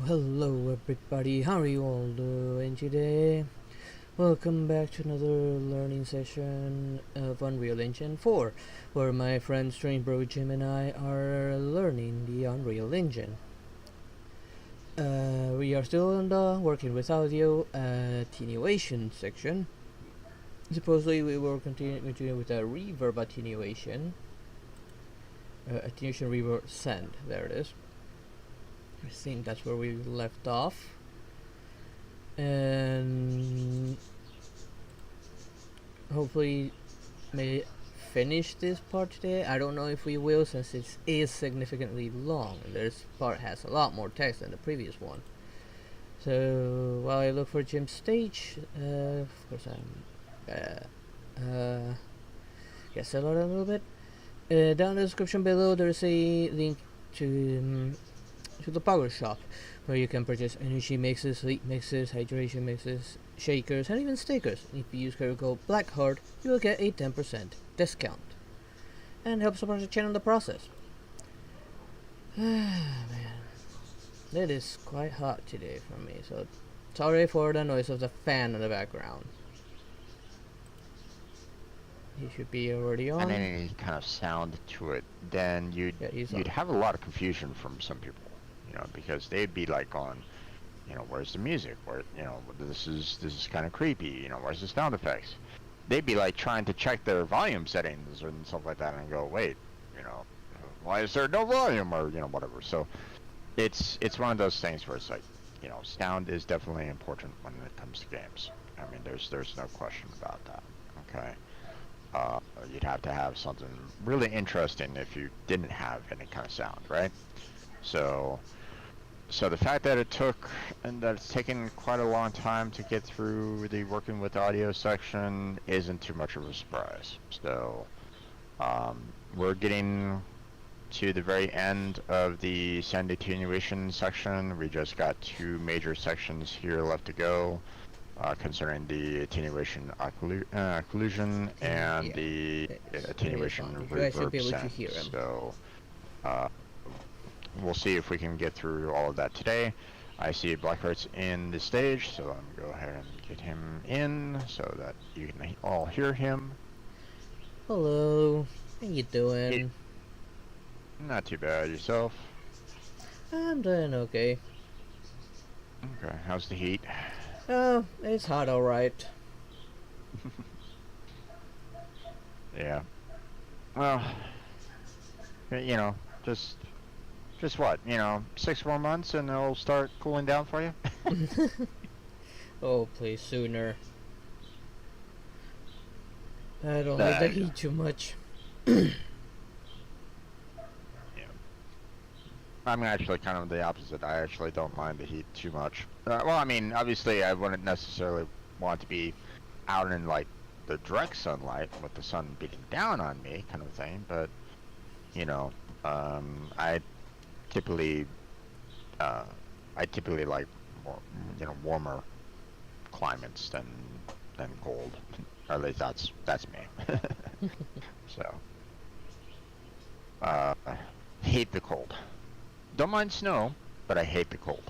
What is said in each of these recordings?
Hello everybody, how are you all doing today? Welcome back to another learning session of Unreal Engine 4, where my friend Strange Bro Jim and I are learning the Unreal Engine. We are still in the working with audio attenuation section. Supposedly we will continue with a reverb attenuation. Attenuation reverb send, there it is. I think that's where we left off. And hopefully may finish this part today. I don't know if we will, since it is significantly long and this part has a lot more text than the previous one. So while I look for Jim's stage, of course I'm get settled a little bit. Down in the description below there's a link to the power shop, where you can purchase energy mixes, heat mixes, hydration mixes, shakers, and even stakers. If you use code BLACKHEART, you will get a 10% discount and help support the channel in the process. Man, it is quite hot today for me, so sorry for the noise of the fan in the background. He should be already on. And any kind of sound to it, then you'd have a lot of confusion from some people, because they'd be like on, where's the music? Where, this is kind of creepy. Where's the sound effects? They'd be like trying to check their volume settings and stuff like that, and go, wait, why is there no volume, or whatever. So it's one of those things where it's like, sound is definitely important when it comes to games. I mean, there's no question about that. Okay. You'd have to have something really interesting if you didn't have any kind of sound, right? So the fact that it's taken quite a long time to get through the working with audio section isn't too much of a surprise. So we're getting to the very end of the sound attenuation section. We just got two major sections here left to go. Concerning the attenuation occlusion and the attenuation reverb send. So we'll see if we can get through all of that today. I see Blackheart's in the stage, so I'm going to go ahead and get him in so that you can all hear him. Hello, how you doing? Not too bad. Yourself? I'm doing okay. Okay, how's the heat? Oh, it's hot, alright. Yeah. Well, just what, 6 more months and it'll start cooling down for you? Oh, please, sooner. I don't like the heat too much. I'm actually kind of the opposite. I actually don't mind the heat too much. Well, I mean, obviously I wouldn't necessarily want to be out in like the direct sunlight with the sun beating down on me kind of thing, but I typically like more, warmer climates than cold. Or at least that's me. So hate the cold. Don't mind snow, but I hate the cold.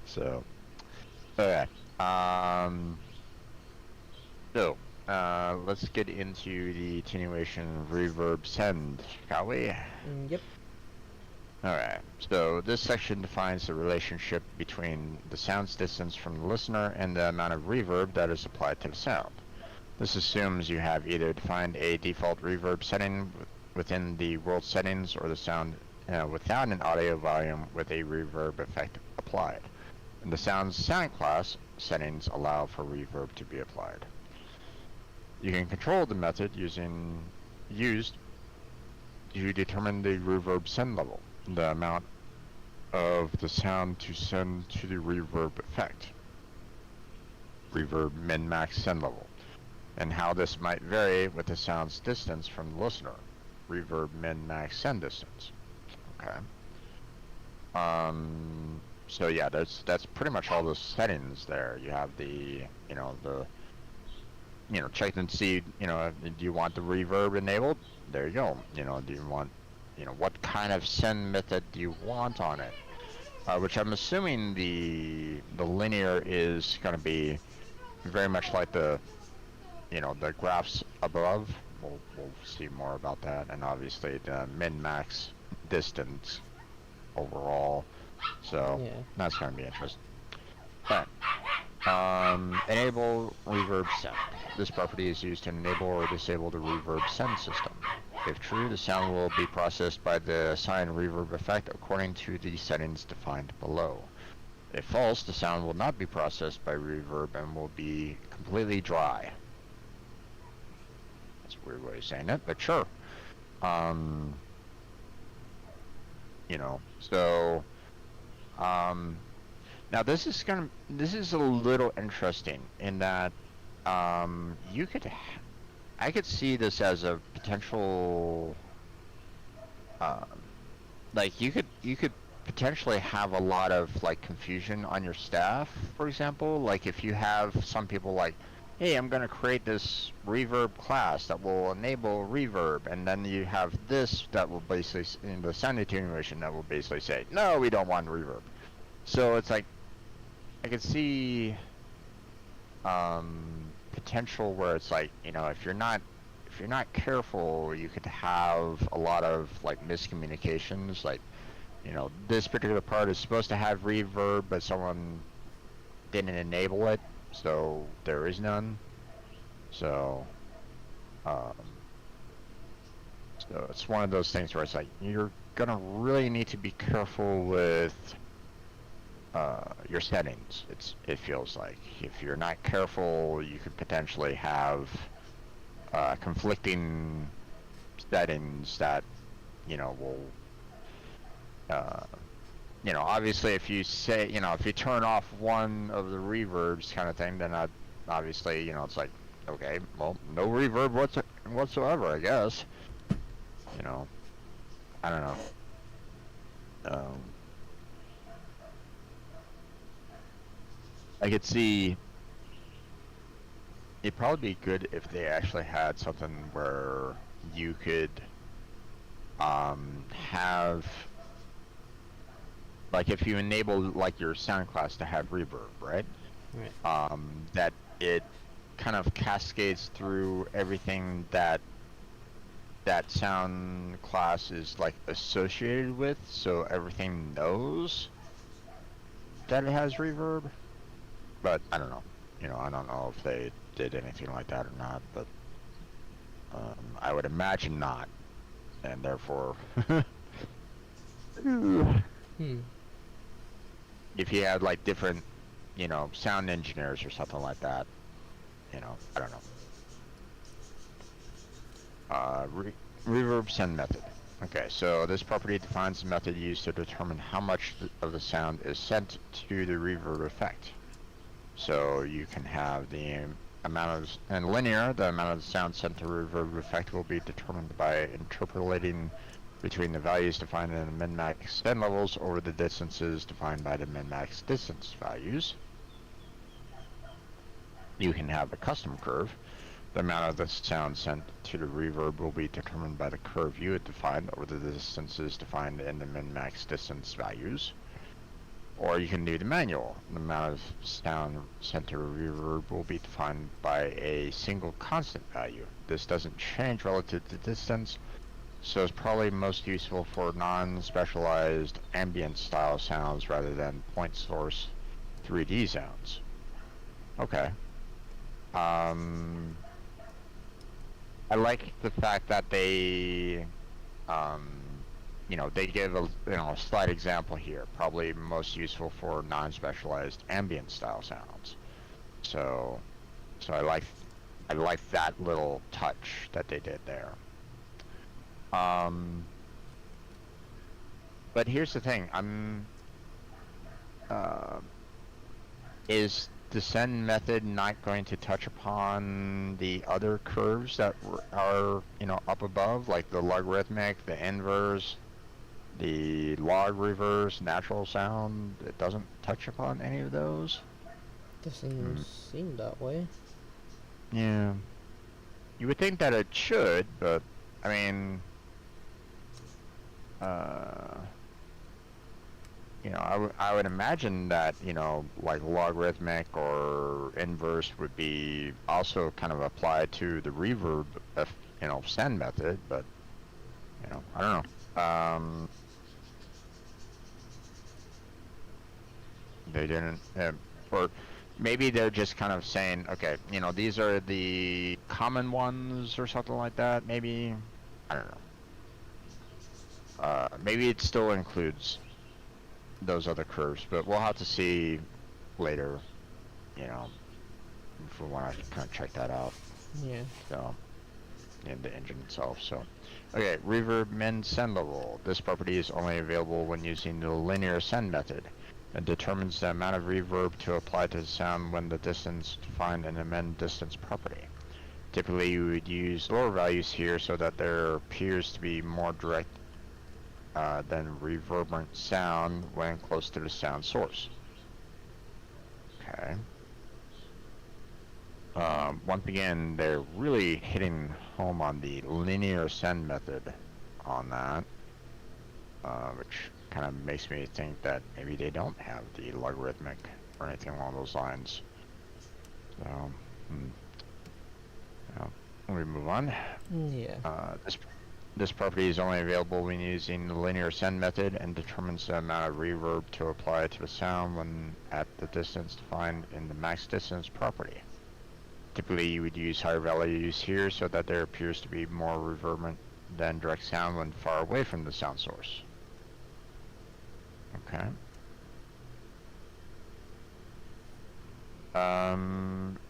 So, okay. Let's get into the attenuation reverb send, shall we? Yep. Alright, so this section defines the relationship between the sound's distance from the listener and the amount of reverb that is applied to the sound. This assumes you have either defined a default reverb setting within the world settings or the sound without an audio volume with a reverb effect applied. And the sound class settings allow for reverb to be applied. You can control the method used to determine the reverb send level, the amount of the sound to send to the reverb effect, reverb min-max send level, and how this might vary with the sound's distance from the listener. Reverb min-max send distance. Okay. So yeah, that's pretty much all the settings there. You have the check and see, do you want the reverb enabled? There you go. Do you want what kind of send method do you want on it? Which I'm assuming the linear is going to be very much like the graphs above. We'll see more about that, and obviously the min-max distance overall. So Yeah. that's going to be interesting. But enable reverb send. This property is used to enable or disable the reverb send system. If true, the sound will be processed by the assigned reverb effect according to the settings defined below. If false, the sound will not be processed by reverb and will be completely dry. That's a weird way of saying it, but sure. So now this is a little interesting in that I could see this as a potential like you could potentially have a lot of like confusion on your staff, for example. Like if you have some people like, hey, I'm going to create this reverb class that will enable reverb, and then you have this that will basically, in the sound attenuation, that will basically say, no, we don't want reverb. So it's like, I can see potential where it's like, if you're not careful, you could have a lot of like miscommunications. Like, this particular part is supposed to have reverb, but someone didn't enable it, so there is none. So it's one of those things where it's like you're gonna really need to be careful with your settings. It feels like if you're not careful, you could potentially have conflicting settings that will obviously if you say if you turn off one of the reverbs kind of thing, then obviously it's like, okay, well, no reverb whatsoever, I guess. I don't know. I could see it'd probably be good if they actually had something where you could have, like, if you enable like your sound class to have reverb, right? Right. That it kind of cascades through everything that sound class is like associated with, so everything knows that it has reverb. But I don't know. I don't know if they did anything like that or not, but I would imagine not, and therefore if you had like different sound engineers or something like that, I don't know. Reverb send method. Okay, so this property defines the method used to determine how much of the sound is sent to the reverb effect. So you can have the amount of, and linear, the amount of the sound sent to reverb effect will be determined by interpolating between the values defined in the min-max send levels over the distances defined by the min-max distance values. You can have a custom curve. The amount of the sound sent to the reverb will be determined by the curve you had defined over the distances defined in the min-max distance values. Or you can do the manual. The amount of sound sent to reverb will be defined by a single constant value. This doesn't change relative to distance, so it's probably most useful for non-specialized ambient style sounds rather than point source 3D sounds. Okay. I like the fact that they they give a slight example here, probably most useful for non-specialized ambient style sounds. So I like that little touch that they did there. But here's the thing, is the send method not going to touch upon the other curves that are up above, like the logarithmic, the inverse, the log reverse, natural sound? It doesn't touch upon any of those? Doesn't seem that way. Yeah. You would think that it should, but I mean, you know, I would imagine that, you know, like logarithmic or inverse would be also kind of applied to the reverb, you know, send method, but, you know, I don't know. They didn't, or maybe they're just kind of saying, okay, you know, these are the common ones or something like that, maybe. I don't know. Maybe it still includes those other curves, but we'll have to see later, you know, if we want to kind of check that out. Yeah. So, in the engine itself. So, okay, reverb min send level. This property is only available when using the linear send method. It determines the amount of reverb to apply to the sound when the distance defined in the min distance property. Typically, you would use lower values here so that there appears to be more direct than reverberant sound when close to the sound source. Okay. Once again, they're really hitting home on the linear send method on that, which kind of makes me think that maybe they don't have the logarithmic or anything along those lines. So, we move on. Yeah. This property is only available when using the linear send method and determines the amount of reverb to apply to the sound when at the distance defined in the max distance property. Typically, you would use higher values here so that there appears to be more reverberant than direct sound when far away from the sound source. Okay.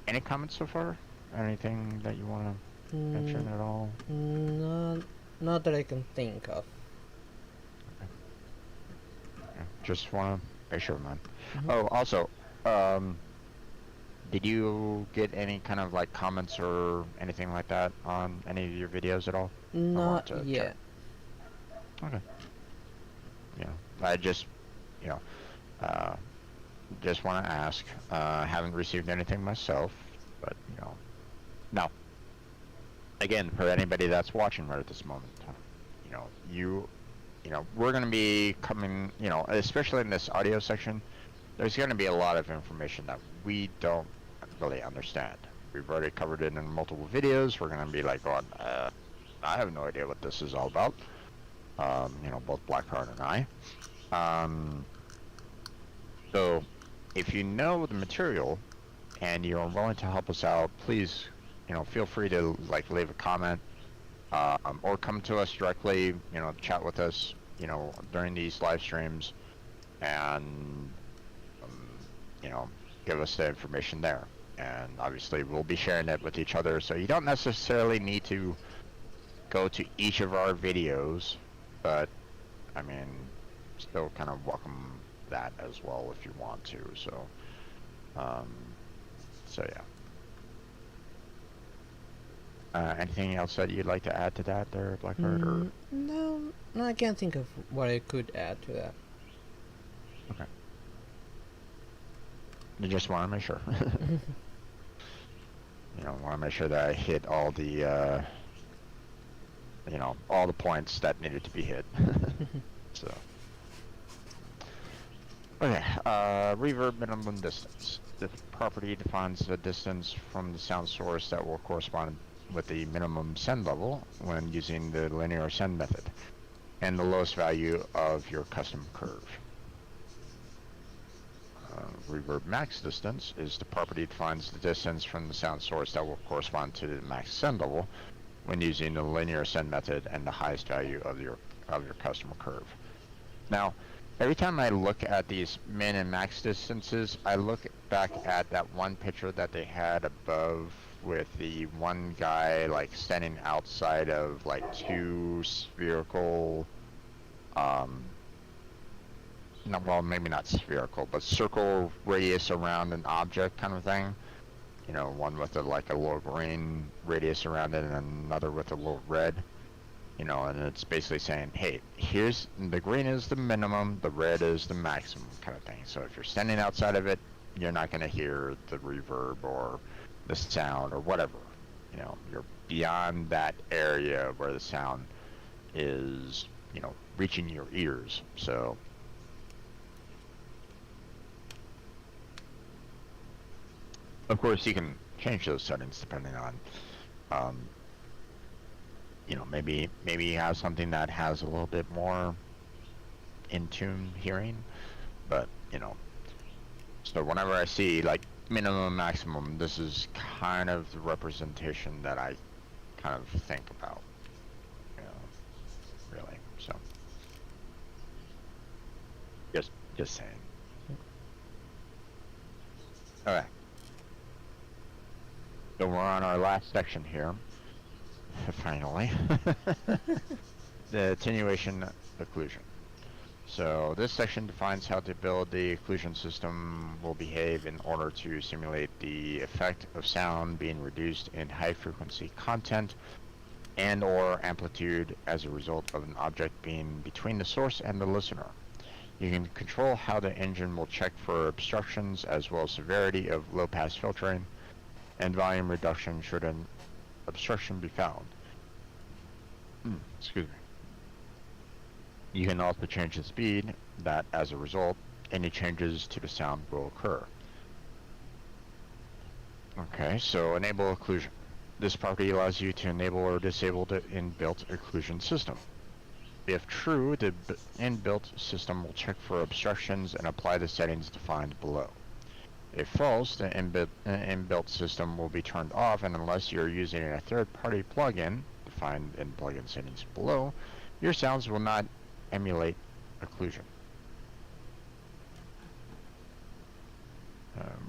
Any comments so far? Anything that you want to mention at all? Not that I can think of. Okay. Just want to make sure, man. Oh, also, did you get any kind of like comments or anything like that on any of your videos at all? Not yet. Okay. Yeah, I just, you know, just want to ask. Haven't received anything myself, but you know, now, again, for anybody that's watching right at this moment, you know, we're gonna be coming, you know, especially in this audio section. There's gonna be a lot of information that we don't really understand. We've already covered it in multiple videos. We're gonna be like going, I have no idea what this is all about. You know, both Blackheart and I. So if you know the material and you're willing to help us out, please, you know, feel free to like leave a comment, or come to us directly, you know, chat with us, you know, during these live streams, and you know, give us the information there. And obviously we'll be sharing it with each other, so you don't necessarily need to go to each of our videos, but I mean, still kind of welcome that as well if you want to. So, yeah. Anything else that you'd like to add to that there, Blackbird? Or? No, I can't think of what I could add to that. Okay. I just want to make sure. You know, want to make sure that I hit all the, you know, all the points that needed to be hit. So. Okay, reverb minimum distance. The property defines the distance from the sound source that will correspond with the minimum send level when using the linear send method, and the lowest value of your custom curve. Reverb max distance is the property defines the distance from the sound source that will correspond to the max send level when using the linear send method and the highest value of your customer curve. Now, every time I look at these min and max distances, I look back at that one picture that they had above with the one guy like standing outside of like two spherical, no, well, maybe not spherical, but circle radius around an object kind of thing. You know, one with like a little green radius around it and another with a little red. You know, and it's basically saying, hey, here's the green is the minimum, the red is the maximum kind of thing. So if you're standing outside of it, you're not going to hear the reverb or the sound or whatever. You know, you're beyond that area where the sound is reaching your ears. So of course you can change those settings depending on, um, maybe you have something that has a little bit more in tune hearing, but so whenever I see like minimum, maximum, this is kind of the representation that I kind of think about, you know, really. So just saying. All right. So we're on our last section here, finally. The attenuation occlusion. So this section defines how to build the occlusion system will behave in order to simulate the effect of sound being reduced in high frequency content and or amplitude as a result of an object being between the source and the listener. You can control how the engine will check for obstructions as well as severity of low-pass filtering and volume reduction should an obstruction be found. Excuse me. You can also change the speed that, as a result, any changes to the sound will occur. Okay, so enable occlusion. This property allows you to enable or disable the inbuilt occlusion system. If true, the inbuilt system will check for obstructions and apply the settings defined below. If false, the inbuilt system will be turned off, and unless you're using a third-party plugin, defined in plugin settings below, your sounds will not emulate occlusion.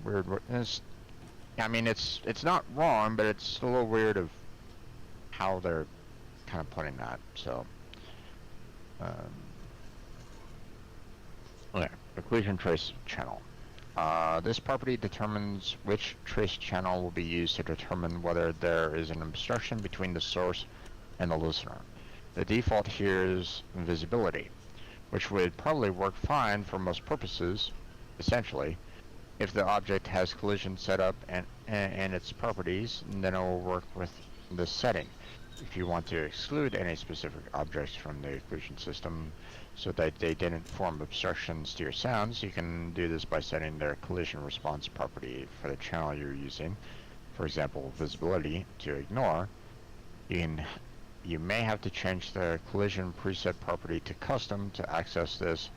Weird. I mean, it's not wrong, but it's a little weird of how they're kind of putting that. So, okay, occlusion trace channel. This property determines which trace channel will be used to determine whether there is an obstruction between the source and the listener. The default here is visibility, which would probably work fine for most purposes, essentially. If the object has collision set up and its properties, then it will work with this setting. If you want to exclude any specific objects from the occlusion system so that they didn't form obstructions to your sounds, you can do this by setting their collision response property for the channel you're using. For example, visibility to ignore. You may have to change the collision preset property to custom to access this.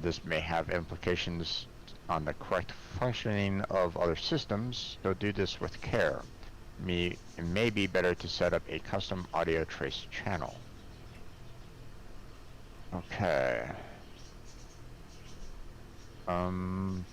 This may have implications on the correct functioning of other systems, so do this with care. It may be better to set up a custom audio trace channel. Okay. I'm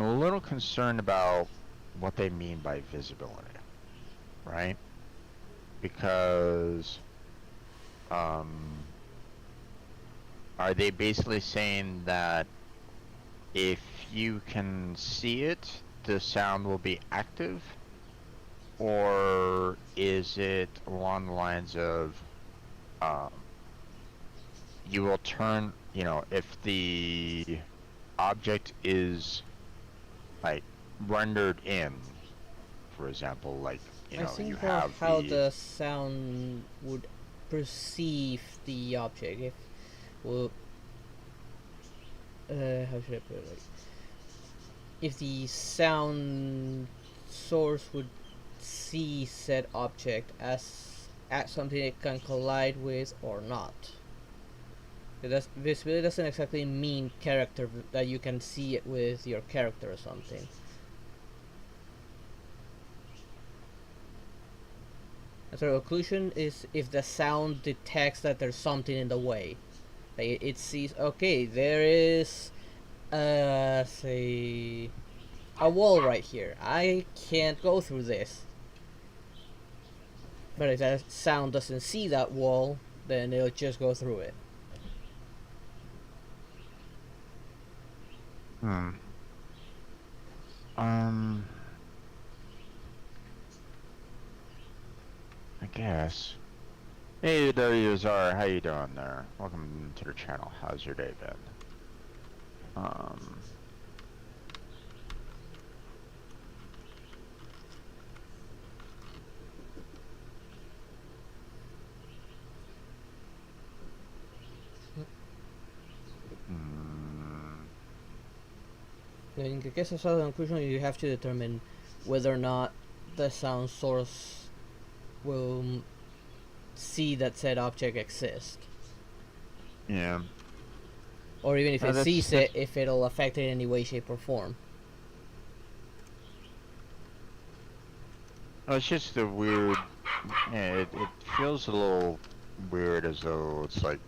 a little concerned about what they mean by visibility, right? Because are they basically saying that if you can see it, the sound will be active? Or is it along the lines of you will turn, if the object is like rendered in, for example, like I think you for have how the sound would perceive the object. If well, how should I put it? Like, if the sound source would see said object as something it can collide with or not. Visibility doesn't exactly mean character, that you can see it with your character or something. And so occlusion is if the sound detects that there's something in the way. Like it sees, okay, there is, say, a wall right here. I can't go through this. But if that sound doesn't see that wall, then it'll just go through it. I guess. Hey there, Yuzar. How you doing there? Welcome to the channel. How's your day been? Um, mm, In the case of sound occlusion, you have to determine whether or not the sound source will see that said object exist, yeah. or even if it That's sees it, if it'll affect it in any way, shape, or form. it's just a weird. Yeah, it feels a little weird, as though it's like,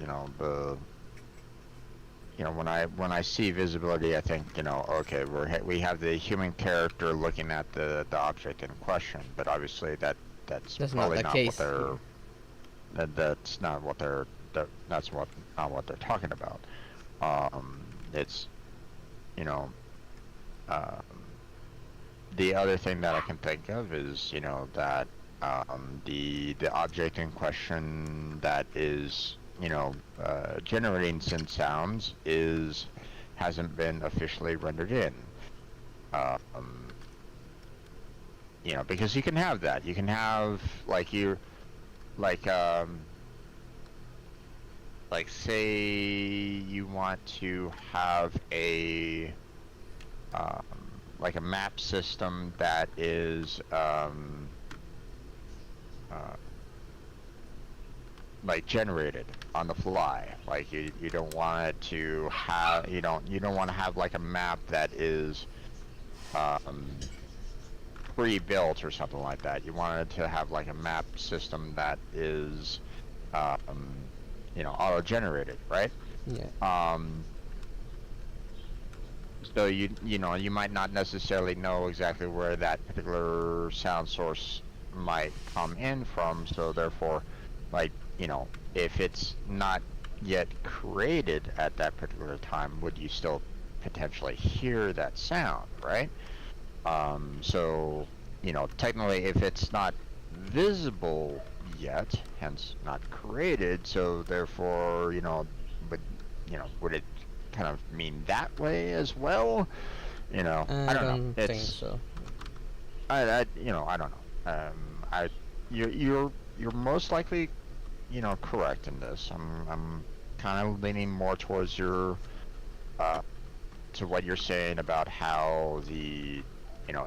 when I see visibility, I think, okay, we have the human character looking at the object in question, but obviously that's That's not probably the not what case they're here. that's not what they're that's what not what they're talking about. It's you know um, the other thing that I can think of is, that the object in question that is, generating synth sounds hasn't been officially rendered in. Um, because you can have that. You can have, like like, say you want to have like a map system that is uh, like generated on the fly. Like, you don't want it to have you don't want to have like a map that is um, pre-built or something like that. You want it to have like a map system that is auto-generated, right? Yeah. Um, so you might not necessarily know exactly where that particular sound source might come in from, so therefore, like, if it's not yet created at that particular time, would you still potentially hear that sound, right? So, technically, if it's not visible yet, hence not created, so therefore, would would it kind of mean that way as well? I I don't know. don't think It's so. I don't know. You're most likely, correct in this. I'm kind of leaning more towards uh to what you're saying about how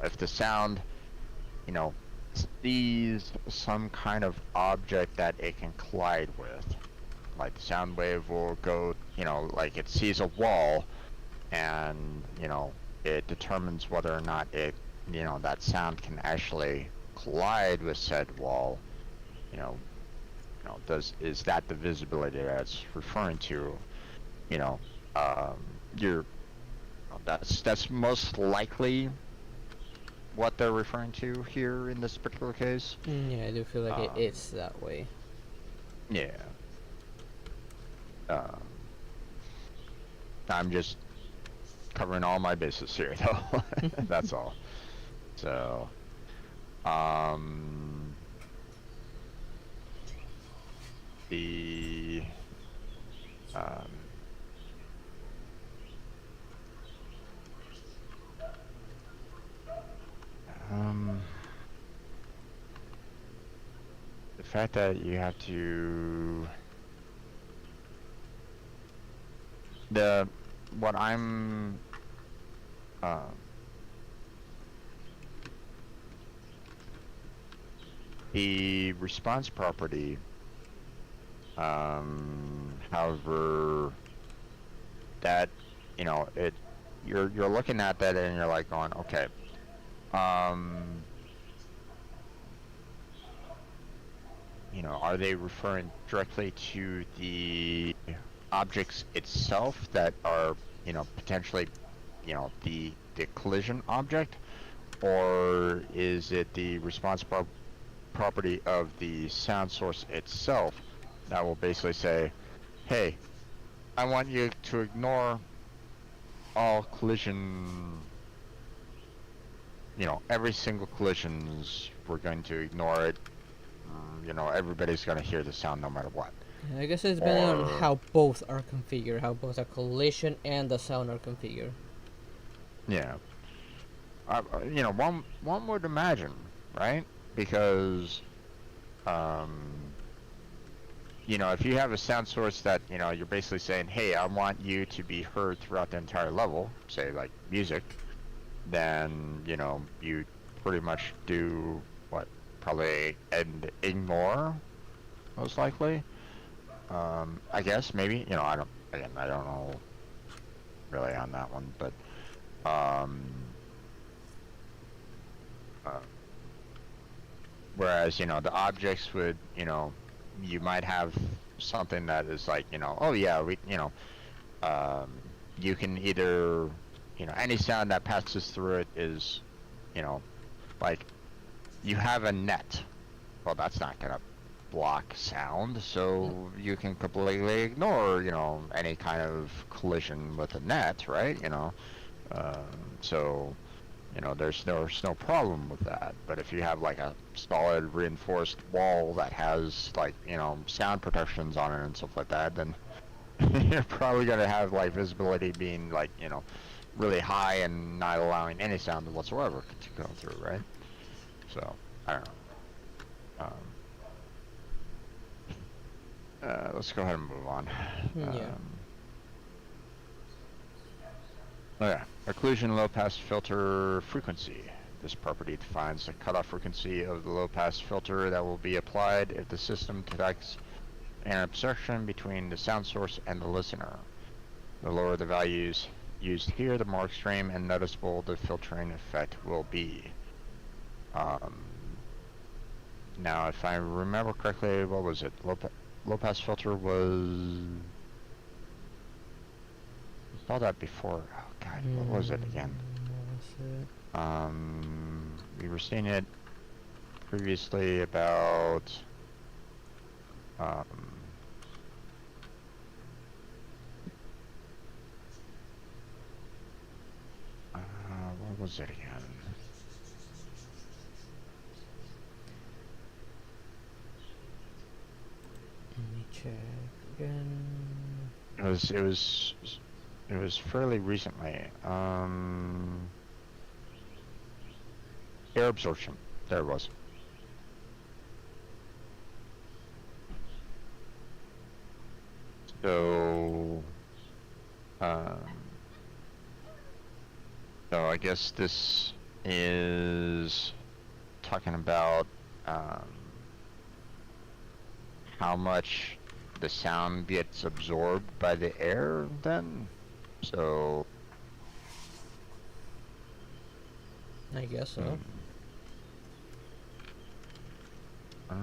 if the sound, you know, sees some kind of object that it can collide with, like the sound wave will go, like it sees a wall, and it determines whether or not that sound can actually collide with said wall. you know does is that the visibility that it's referring to? you know you're that's most likely what they're referring to here in this particular case. Yeah, I do feel like it um is that way. yeah. um I'm just covering all my bases here, though. That's all. So, um, the um, um, the fact that you have to the what I'm um the response property. However, that it you're looking at that and you're like going, okay. Um, are they referring directly to the objects itself that are, potentially, the collision object, or is it the response property of the sound source itself that will basically say, hey, I want you to ignore all collision, every single collisions, we're going to ignore it you know, everybody's gonna hear the sound no matter what. I guess it's depending on how both are configured, how both the collision and the sound are configured. Yeah. You know, one would imagine, right? Because, you know, if you have a sound source that, you know, you're basically saying, hey, I want you to be heard throughout the entire level, say like music, then, you know, you pretty much do what? Probably ignore, most likely. I guess maybe, you know, I don't know really on that one, but, um, whereas, you know, the objects would, you know, you might have something that is like, you know, oh yeah, you know, you can either, you know, any sound that passes through it is, you know, like, you have a net. Well, that's not gonna block sound, so you can completely ignore, you know, any kind of collision with a net, right? You know, so, you know, there's no problem with that. But if you have like a solid reinforced wall that has like, you know, sound protections on it and stuff like that, then you're probably gonna have like visibility being like, you know, really high and not allowing any sound whatsoever to go through, right? So, I don't know. Let's go ahead and move on. Yeah. Okay, occlusion low pass filter frequency. This property defines the cutoff frequency of the low pass filter that will be applied if the system detects an obstruction between the sound source and the listener. The lower the values used here, the more extreme and noticeable the filtering effect will be. Now, if I remember correctly, what was it? Low pass filter was... I saw that before. Oh god, what was it again? What was it? We were seeing it previously about... what was it again? Let me check again. It was fairly recently. Air absorption. There it was. So, so I guess this is talking about how much the sound gets absorbed by the air then. So I guess so. Oh.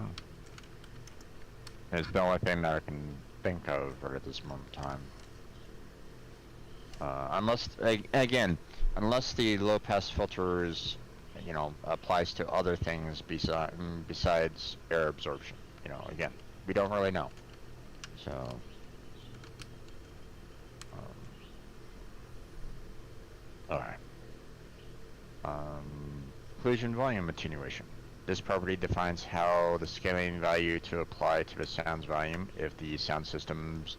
It's the only thing that I can think of right at this moment in time. Unless, again, unless the low pass filter is, you know, applies to other things besides air absorption. You know, again, we don't really know. So, alright. Occlusion volume attenuation. This property defines how the scaling value to apply to the sound's volume if the sound system's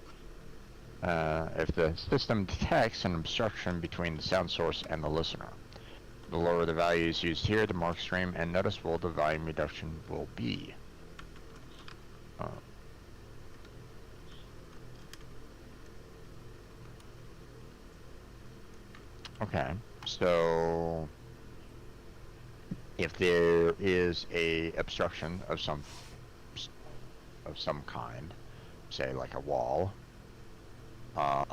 if the system detects an obstruction between the sound source and the listener. The lower the values used here, the more extreme and noticeable the volume reduction will be. Okay, so if there is a obstruction of some kind, say like a wall, how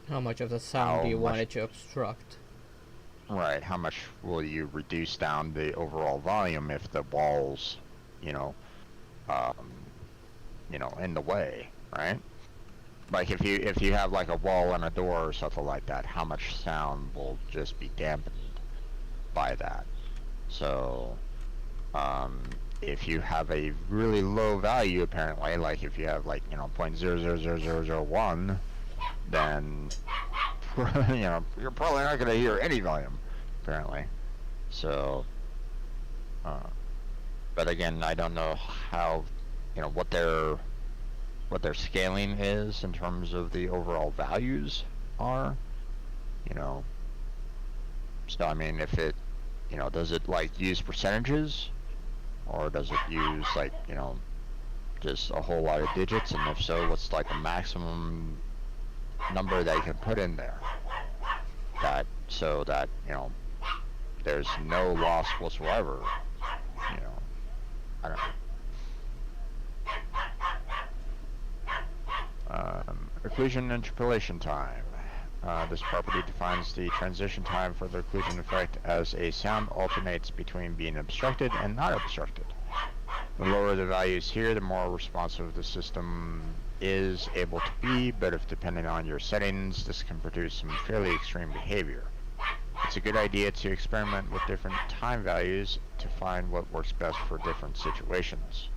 much of the sound do you want it to obstruct? Right, how much will you reduce down the overall volume if the wall's, you know, in the way, right? Like if you have like a wall and a door or something like that, how much sound will just be dampened by that? So, if you have a really low value, apparently, like if you have like, you know, 0.000001, then, you know, you're probably not going to hear any volume, apparently. So, but again, I don't know how, what their scaling is in terms of the overall values are, you know. So I mean, if it, does it like use percentages, or does it use like, just a whole lot of digits? And if so, what's like the maximum number that you can put in there, so that there's no loss whatsoever. I don't know. Occlusion interpolation time. This property defines the transition time for the occlusion effect as a sound alternates between being obstructed and not obstructed. The lower the values here, the more responsive the system is able to be, but if depending on your settings, this can produce some fairly extreme behavior. It's a good idea to experiment with different time values to find what works best for different situations.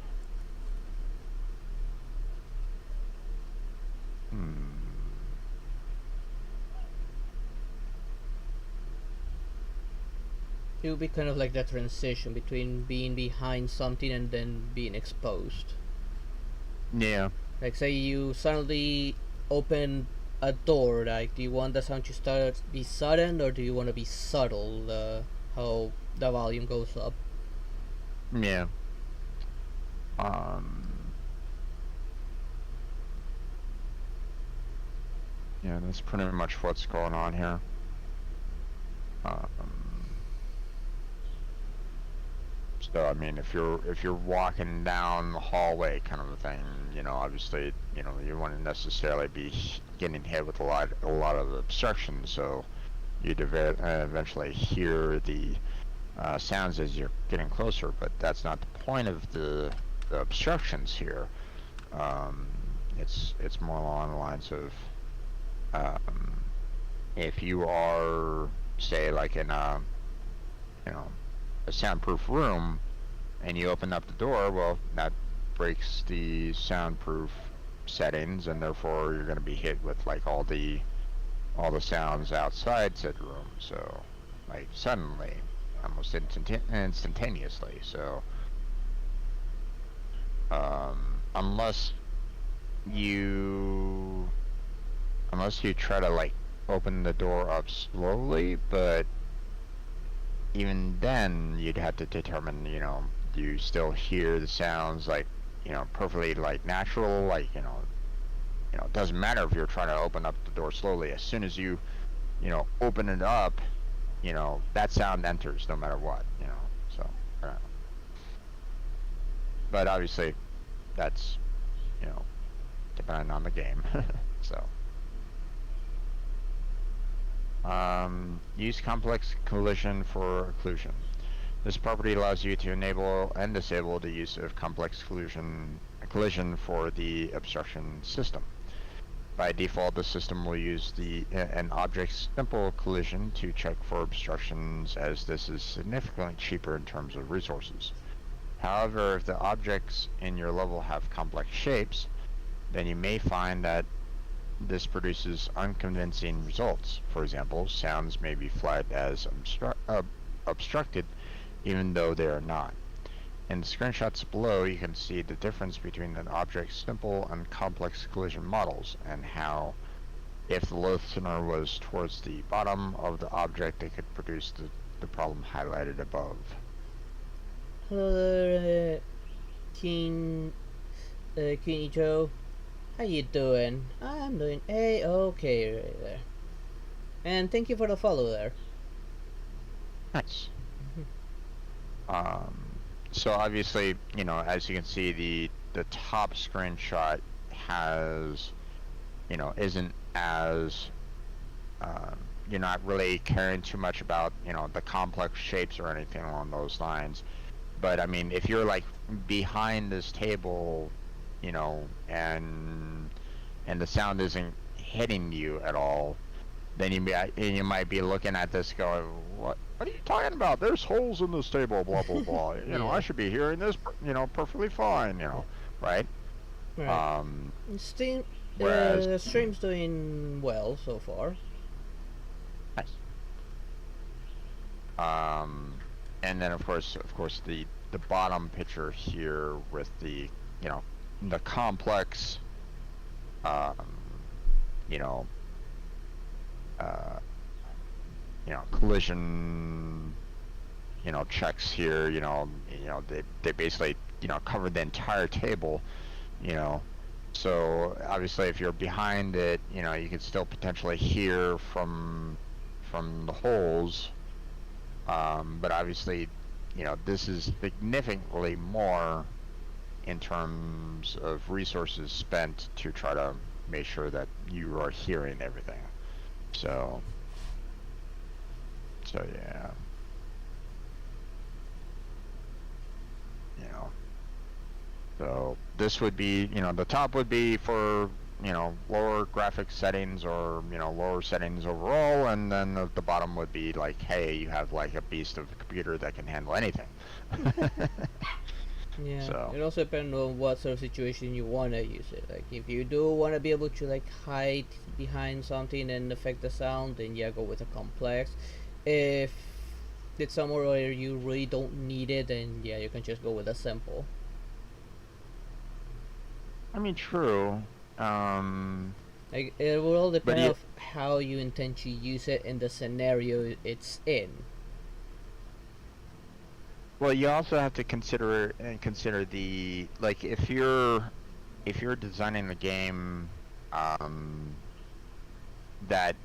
It would be kind of like that transition between being behind something and then being exposed. Yeah. Like, say you suddenly open a door, like, do you want the sound to start be sudden, or do you want to be subtle, how the volume goes up? Yeah. Yeah, that's pretty much what's going on here. So I mean, if you're walking down the hallway, kind of a thing, obviously, you wouldn't necessarily be getting hit with a lot of obstruction, so you'd eventually hear the sounds as you're getting closer. But that's not the point of the obstructions here. It's more along the lines of if you are, say, like in a soundproof room, and you open up the door, well, that breaks the soundproof settings, and therefore you're going to be hit with like all the sounds outside said room. So, like, suddenly, almost instantaneously. So, unless you try to like open the door up slowly, but even then you'd have to determine, do you still hear the sounds like, perfectly like natural, like, it doesn't matter if you're trying to open up the door slowly. As soon as you open it up, that sound enters no matter what, so but obviously that's depending on the game. So use complex collision for occlusion. This property allows you to enable and disable the use of complex collision for the obstruction system. By default, the system will use an object's simple collision to check for obstructions, as this is significantly cheaper in terms of resources. However, if the objects in your level have complex shapes, then you may find that this produces unconvincing results. For example, sounds may be flagged as obstructed even though they are not. In the screenshots below, you can see the difference between an object's simple and complex collision models, and how, if the listener was towards the bottom of the object, it could produce the problem highlighted above. Hello there, King Joe. How you doing? I'm doing A-okay right there. And thank you for the follow there. Nice. So obviously, as you can see, the top screenshot has, isn't as, you're not really caring too much about, the complex shapes or anything along those lines. But I mean, if you're like behind this table, and the sound isn't hitting you at all, then you might be looking at this going, what are you talking about? There's holes in this table, blah blah blah. Yeah. I should be hearing this, perfectly fine. Right? Right. The stream's doing well so far. Nice. And then of course the the bottom picture here with the, you know, the complex, you know, uh, collision, checks here, they basically, cover the entire table, you know. So obviously if you're behind it, you could still potentially hear from the holes. But obviously, this is significantly more in terms of resources spent to try to make sure that you are hearing everything. So yeah. You know. So this would be, the top would be for, lower graphics settings or, lower settings overall, and then the bottom would be like, hey, you have like a beast of a computer that can handle anything. Yeah, so it also depends on what sort of situation you want to use it. Like, if you do want to be able to like hide behind something and affect the sound, then yeah, go with a complex. If it's somewhere where you really don't need it, then yeah, you can just go with a simple. I mean, true. Like, it will all But depend on how you intend to use it in the scenario it's in. well, you also have to consider the, like, if you're designing a game, that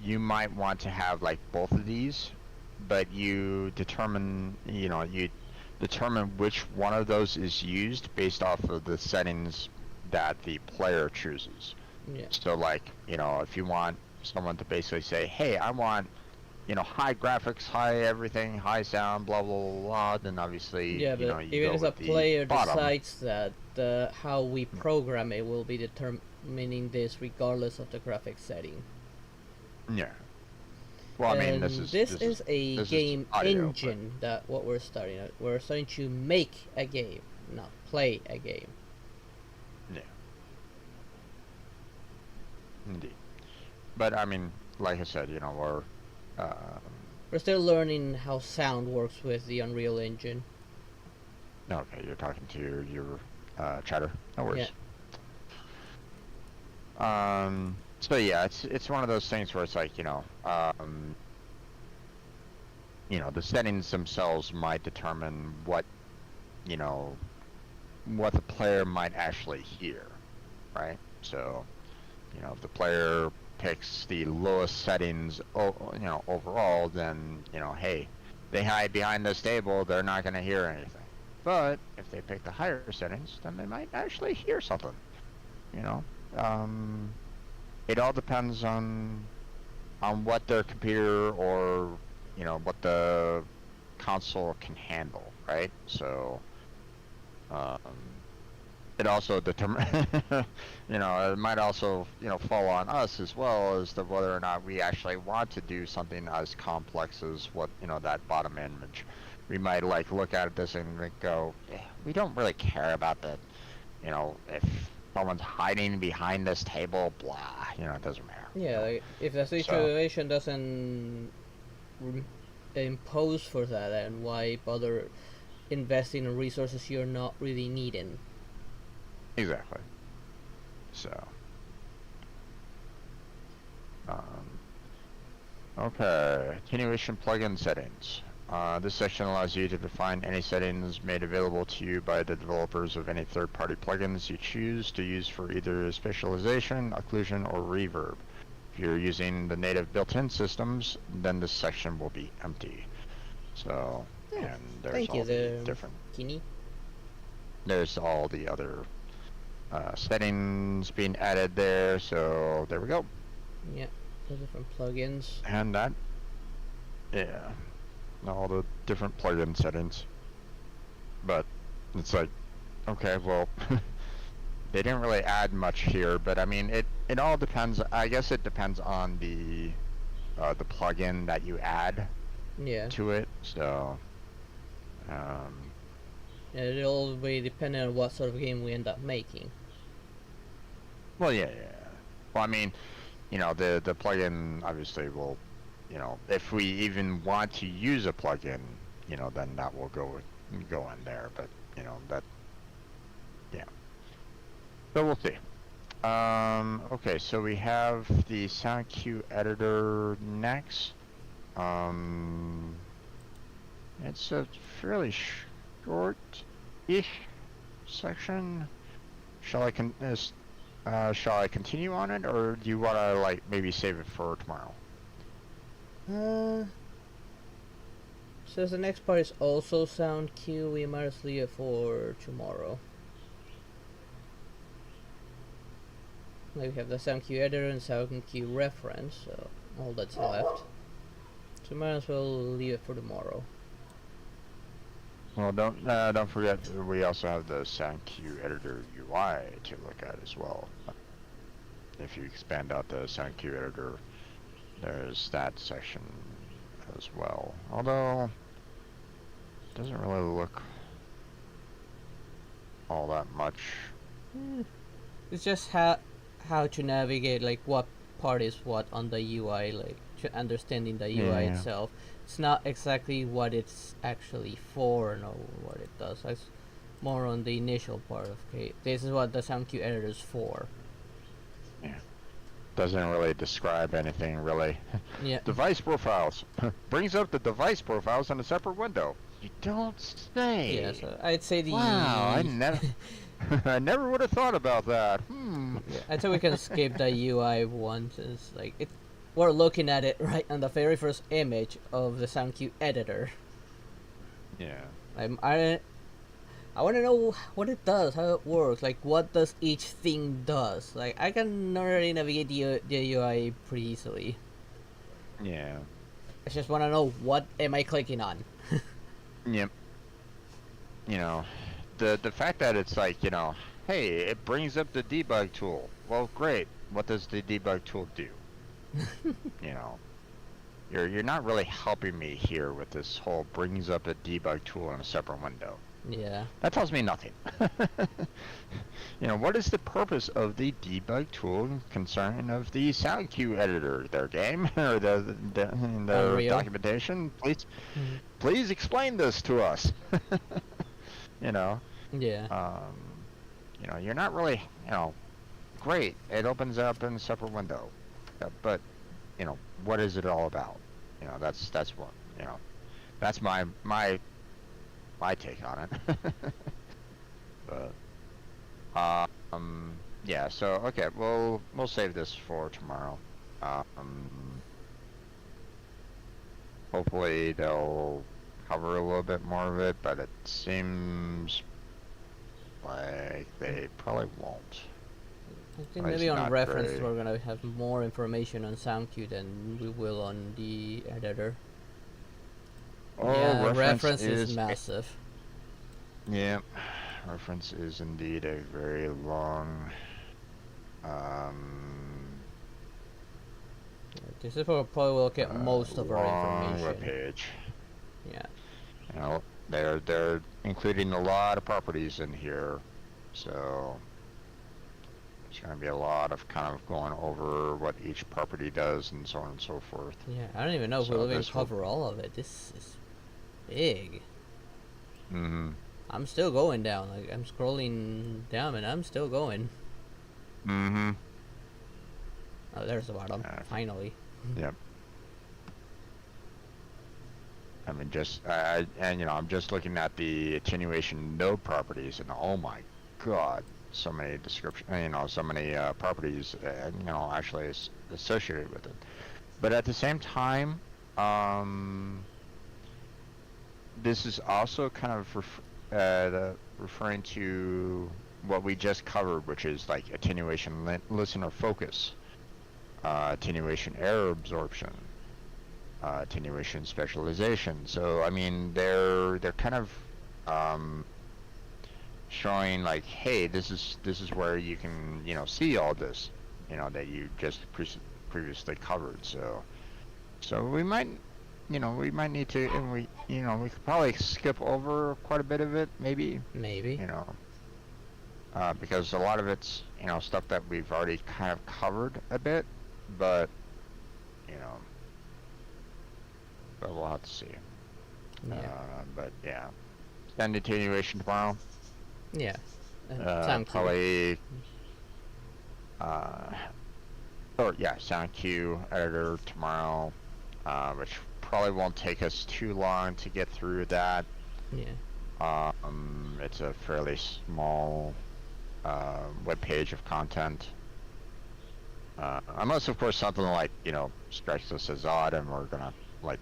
you might want to have like both of these, but you determine which one of those is used based off of the settings that the player chooses. Yeah. So like, if you want someone to basically say, hey, I want, high graphics, high everything, high sound, blah, blah, blah, blah, then obviously, Yeah, but you even go if a with the player bottom. decides that, how we program it will be determining this regardless of the graphics setting. Yeah. Well, I mean, this And is this this is is a this is game audio, but engine that what we're starting at. We're starting to make a game, not play a game. yeah, indeed. But I mean, like I said, We're still learning how sound works with the Unreal Engine. okay, you're talking to your chatter. No Yeah. worries. So yeah, it's one of those things where it's like, the settings themselves might determine you know, what the player might actually hear, right? So, if the player picks the lowest settings, overall, then, hey, they hide behind this table, they're not going to hear anything. But if they pick the higher settings, then they might actually hear something, you know? It all depends on what their computer or, what the console can handle, right? So, um, it also determine it might also fall on us as well as to whether or not we actually want to do something as complex as what that bottom image. We might like look at this and go, we don't really care about if someone's hiding behind this table, blah, it doesn't matter, Yeah, like, if the so situation doesn't impose for that, then why bother investing in resources you're not really needing? exactly. So um okay, attenuation plugin settings. This section allows you to define any settings made available to you by the developers of any third-party plugins you choose to use for either spatialization, occlusion, or reverb. If you're using the native built-in systems, then this section will be empty. So, Yeah, and there's thank you all the there, different, Kini. there's all the other settings being added there. So there we go. Yeah, the different plugins. And that, yeah, all the different plugin settings. But it's like, okay, well, they didn't really add much here, but I mean, it all depends. I guess it depends on the plugin that you add Yeah. to it. So, um, Yeah, it'll be dependent on what sort of game we end up making. well, yeah. Well, I mean, the plugin obviously will, if we even want to use a plugin, then that will go go in there, but you know that, yeah. So we'll see. Okay, so we have the sound cue editor next. It's a fairly short-ish section. Shall I continue on it, or do you want to like maybe save it for tomorrow? Since the next part is also sound cue, we might as well leave it for tomorrow. Like we have the sound cue editor and sound cue reference, so all that's left. So might as well leave it for tomorrow. Well, don't forget we also have the sound cue editor UI to look at as well. If you expand out the sound cue editor, there's that section as well. Although it doesn't really look all that much. It's just how to navigate, like what part is what on the UI, like to understanding the UI itself. It's not exactly what it's actually for, or what it does. It's more on the initial part of, okay, this is what the sound cue editor is for. Yeah. Doesn't really describe anything really. Yeah. Device profiles. Brings up the device profiles in a separate window. You don't say. Yeah, so I'd say the... Wow, I never... I never would have thought about that. Yeah, I think we can skip the UI one, since like we're looking at it right on the very first image of the sound cue editor. Yeah. I want to know what it does, how it works, like what does each thing does. Like I can already navigate the UI pretty easily. Yeah. I just want to know what am I clicking on. Yep. You know, the fact that it's like, you know, hey, it brings up the debug tool. Well, great. What does the debug tool do? You know, you're not really helping me here with this whole brings up a debug tool in a separate window. Yeah. That tells me nothing. You know, what is the purpose of the debug tool concerning of the sound cue editor, their game, or the documentation? Please explain this to us. You know. Yeah. You know, you're not really, you know, great. It opens up in a separate window, but you know, what is it all about? You know, that's what, you know, that's my take on it. But yeah. So okay, we'll save this for tomorrow. Hopefully they'll cover a little bit more of it, but it seems like they probably won't. I think maybe on reference we're gonna have more information on sound cue than we will on the editor. Oh, yeah, reference is massive. Yeah, reference is indeed a very long. This is where probably we'll get most of our information. Web page. Yeah. You know, they're including a lot of properties in here, so there's going to be a lot of kind of going over what each property does and so on and so forth. Yeah, I don't even know if we'll even cover all of it. This is big. Mm-hmm. I'm still going down. Like I'm scrolling down, and I'm still going. Mm-hmm. Oh, there's the bottom. Finally. Yep. I mean, and you know, I'm just looking at the attenuation node properties, and oh my god, so many you know, so many properties, you know, actually associated with it. But at the same time, this is also kind of referring to what we just covered, which is like attenuation listener focus, attenuation error absorption, attenuation specialization. So I mean, they're kind of showing like, hey, this is where you can, you know, see all this, you know, that you just previously covered. So we might, you know, we might need to, and we, you know, we could probably skip over quite a bit of it, maybe, you know, because a lot of it's, you know, stuff that we've already kind of covered a bit, but you know, but we'll have to see. Yeah. But yeah, send continuation tomorrow. Yeah. Sound probably. Sound cue editor tomorrow, which probably won't take us too long to get through that. Yeah. It's a fairly small web page of content. Unless, of course, something like, strikes us as odd and we're gonna,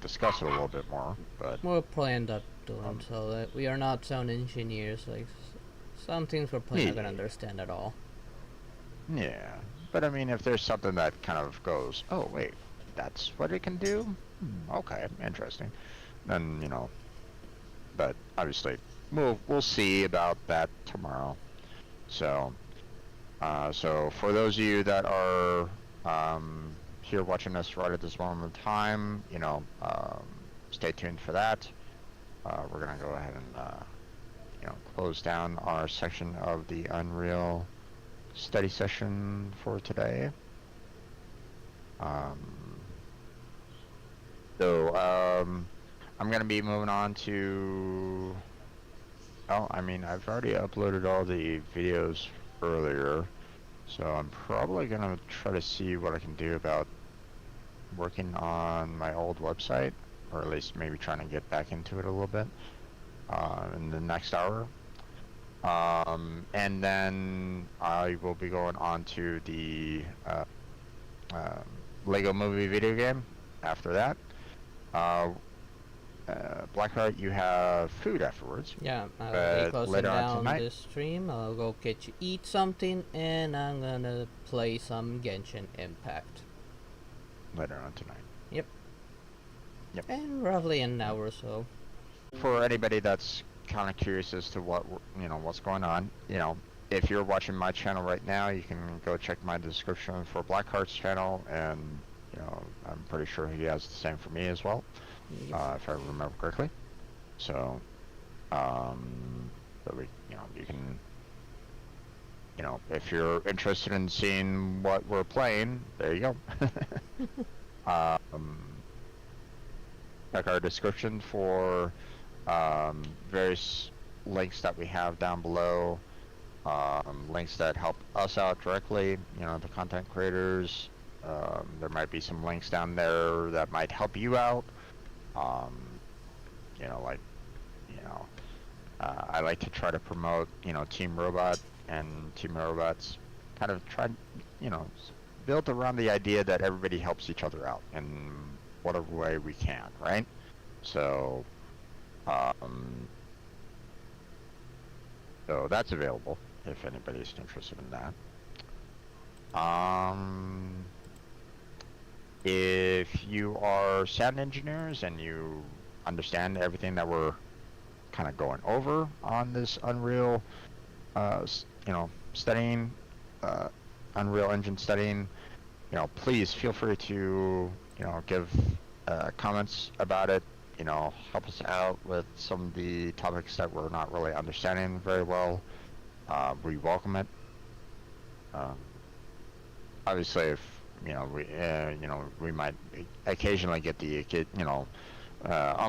discuss it a little bit more, but... We'll probably end up doing so. That we are not sound engineers, some things we're probably not gonna understand at all. Yeah, but I mean, if there's something that kind of goes, oh, wait, that's what it can do? Okay, interesting. Then, but obviously, we'll see about that tomorrow. So... so for those of you that are here watching us right at this moment in time, stay tuned for that. We're gonna go ahead and close down our section of the Unreal study session for today. I'm gonna be moving on to. Oh, I mean, I've already uploaded all the videos earlier, so I'm probably gonna try to see what I can do about working on my old website, or at least maybe trying to get back into it a little bit in the next hour. And then I will be going on to the Lego Movie video game after that. Blackheart, you have food afterwards. Yeah, I'll be closing down this stream. I'll go eat something, and I'm gonna play some Genshin Impact. Later on tonight. Yep. And roughly an hour or so. For anybody that's kind of curious as to what's going on, if you're watching my channel right now, you can go check my description for Blackheart's channel, and I'm pretty sure he has the same for me as well. If I remember correctly. So, you can, if you're interested in seeing what we're playing, there you go. Check our description for various links that we have down below, links that help us out directly, the content creators. There might be some links down there that might help you out. I like to try to promote, Team Robot, and Team Robot's kind of built around the idea that everybody helps each other out in whatever way we can, right? So, so that's available if anybody's interested in that. If you are sound engineers and you understand everything that we're kind of going over on this Unreal, studying, Unreal Engine studying, please feel free to, give comments about it, help us out with some of the topics that we're not really understanding very well. We welcome it. Obviously, if we might occasionally get oh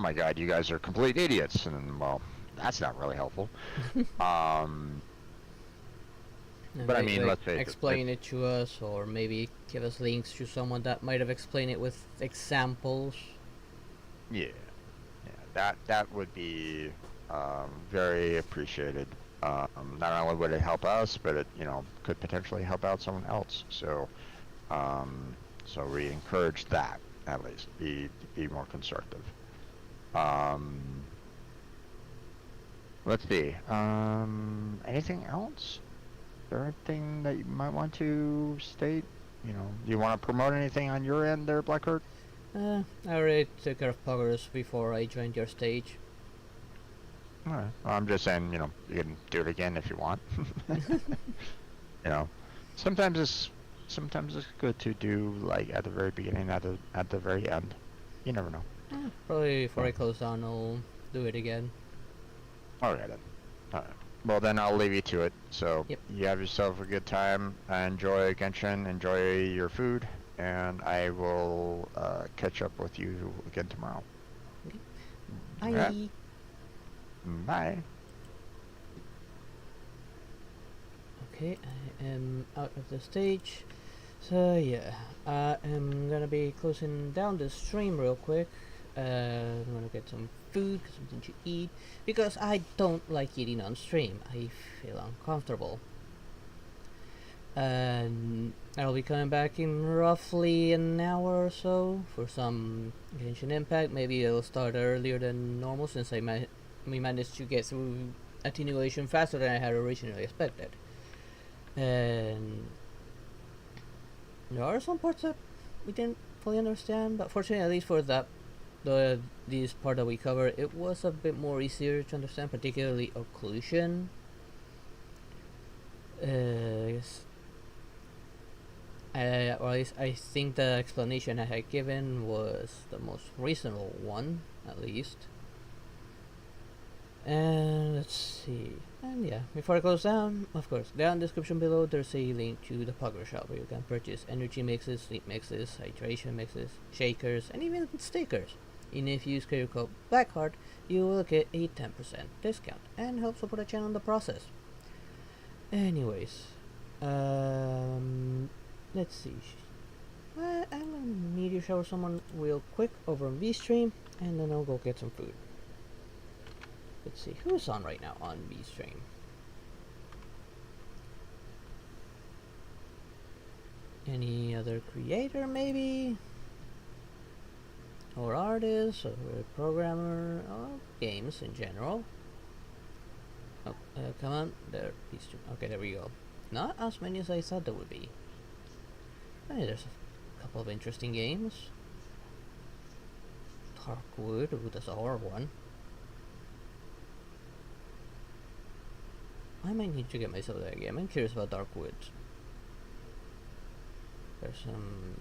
my God, you guys are complete idiots, and well, that's not really helpful. But I mean, let's say explain it to us, or maybe give us links to someone that might have explained it with examples. Yeah, that would be very appreciated. Not only would it help us, but it could potentially help out someone else. So. So we encourage that, at least, be more constructive. Let's see. Anything else? Is there anything that you might want to state? Do you want to promote anything on your end there, Blackheart? I already took care of Poggers before I joined your stage. Alright. Well, I'm just saying, you can do it again if you want. Sometimes it's good to do at the very beginning, at the very end. You never know. Probably before I close down, I'll do it again. Okay then. Alright. Well then, I'll leave you to it. So You have yourself a good time. Enjoy Genshin. Enjoy your food, and I will catch up with you again tomorrow. Okay. Bye. Bye. Okay, I am out of the stage. So yeah, I am gonna be closing down the stream real quick. I'm gonna get some food, something to eat, because I don't like eating on stream. I feel uncomfortable. And I'll be coming back in roughly an hour or so for some Genshin Impact. Maybe it'll start earlier than normal since we managed to get through attenuation faster than I had originally expected. And there are some parts that we didn't fully understand, but fortunately, at least for this part that we covered, it was a bit more easier to understand, particularly occlusion. Yes. Or at least I think the explanation I had given was the most reasonable one, at least. And let's see. And yeah, before I close down, of course, down in the description below there's a link to the Pugger shop where you can purchase energy mixes, sleep mixes, hydration mixes, shakers, and even stickers. And if you use creator code Blackheart, you will get a 10% discount and help support the channel in the process. Anyways, let's see. I'm gonna meteor shower someone real quick over on VStream, and then I'll go get some food. Let's see, who's on right now on VStream? Any other creator, maybe? Or artist, or programmer, or games in general? Oh, come on, there, VStream. Okay, there we go. Not as many as I thought there would be. Hey, there's a couple of interesting games. Darkwood, ooh, that's a horror one. I might need to get myself that game. I'm curious about Darkwood. There's some...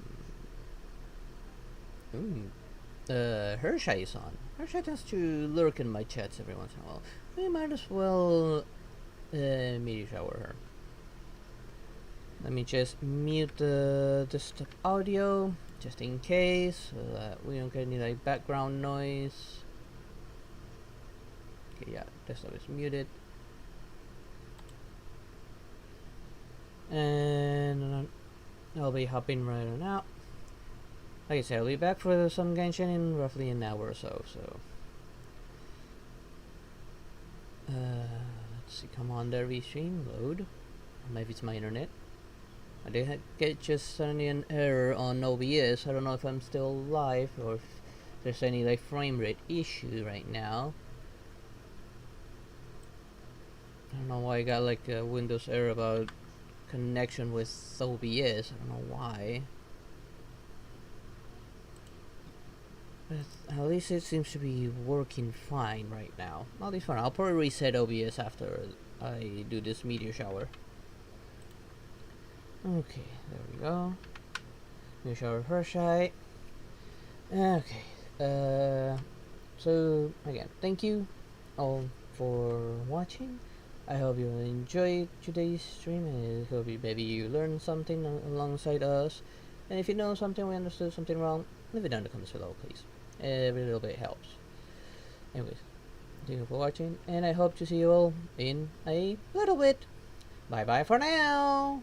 Hershey is on. Hershey tends to lurk in my chats every once in a while. We might as well meteor shower her. Let me just mute the desktop audio, just in case, so that we don't get any like background noise. Okay, yeah, desktop is muted. And I'll be hopping right on out. Like I said, I'll be back for some Genshin in roughly an hour or so, let's see, come on there, VStream, load. Or maybe it's my internet. I did get just suddenly an error on OBS. I don't know if I'm still live or if there's any like frame rate issue right now. I don't know why I got like a Windows error about connection with OBS. I don't know why. But at least it seems to be working fine right now. At least for now. I'll probably reset OBS after I do this meteor shower. Okay, there we go. Meteor shower first shot. Okay. So again, thank you all for watching. I hope you enjoyed today's stream, and I hope maybe you learned something alongside us. And if you know something, we understood something wrong, leave it down in the comments below, please. Every little bit helps. Anyways, thank you for watching, and I hope to see you all in a little bit. Bye bye for now.